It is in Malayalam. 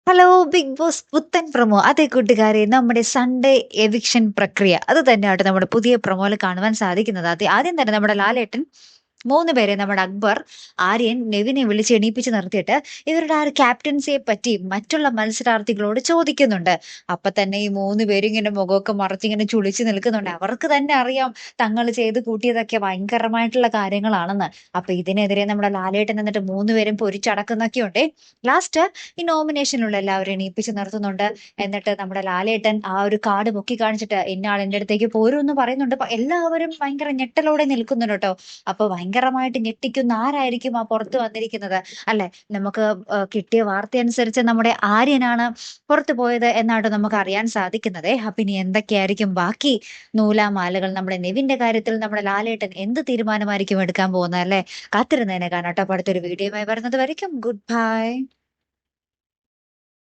ഹലോ ബിഗ് ബോസ് പുത്തൻ പ്രൊമോ. അതെ കൂട്ടുകാരെ, നമ്മുടെ സൺഡേ എവിക്ഷൻ പ്രക്രിയ അത് തന്നെയാട്ടോ നമ്മുടെ പുതിയ പ്രൊമോയിൽ കാണുവാൻ സാധിക്കുന്നത്. ആദ്യം തന്നെ നമ്മുടെ ലാലേട്ടൻ 3 പേരെ നമ്മുടെ അക്ബർ, ആര്യൻ, നെവിനെ വിളിച്ച് എണീപ്പിച്ച് നിർത്തിയിട്ട് ഇവരുടെ ആ ഒരു ക്യാപ്റ്റൻസിയെ പറ്റി മറ്റുള്ള മത്സരാർത്ഥികളോട് ചോദിക്കുന്നുണ്ട്. അപ്പൊ തന്നെ ഈ 3 പേരും ഇങ്ങനെ മുഖമൊക്കെ മറച്ചിങ്ങനെ ചുളിച്ച് നിൽക്കുന്നുണ്ട്. അവർക്ക് തന്നെ അറിയാം തങ്ങൾ ചെയ്ത് കൂട്ടിയതൊക്കെ ഭയങ്കരമായിട്ടുള്ള കാര്യങ്ങളാണെന്ന്. അപ്പൊ ഇതിനെതിരെ നമ്മുടെ ലാലേട്ടൻ എന്നിട്ട് 3 പേരും പൊരിച്ചടക്കുന്നൊക്കെയുണ്ടേ. ലാസ്റ്റ് ഈ നോമിനേഷനിലുള്ള എല്ലാവരും എണീപ്പിച്ച് നിർത്തുന്നുണ്ട്. എന്നിട്ട് നമ്മുടെ ലാലേട്ടൻ ആ ഒരു കാർഡ് പൊക്കി കാണിച്ചിട്ട് ഇന്നയാൾ എന്റെ അടുത്തേക്ക് പോരൂ എന്ന് പറയുന്നുണ്ട്. എല്ലാവരും ഭയങ്കര ഞെട്ടലോടെ നിൽക്കുന്നുണ്ട് കേട്ടോ. അപ്പൊ ഭയങ്കരമായിട്ട് ഞെട്ടിക്കുന്ന ആരായിരിക്കും ആ പുറത്ത് വന്നിരിക്കുന്നത് അല്ലെ? നമുക്ക് കിട്ടിയ വാർത്ത അനുസരിച്ച് നമ്മുടെ ആര്യനാണ് പുറത്തു പോയത് എന്നാണ് നമുക്ക് അറിയാൻ സാധിക്കുന്നത്. അപ്പൊ ഇനി എന്തൊക്കെയായിരിക്കും ബാക്കി നൂലാമാലകൾ നമ്മുടെ നെവിന്റെ കാര്യത്തിൽ നമ്മുടെ ലാലേട്ടൻ എന്ത് തീരുമാനമായിരിക്കും എടുക്കാൻ പോകുന്നത് അല്ലെ? കാത്തിരുന്നതിനെ കാണാട്ടോ. അപ്പൊ അടുത്തൊരു വീഡിയോയുമായി വരുന്നത് വരയ്ക്കും ഗുഡ് ബൈ.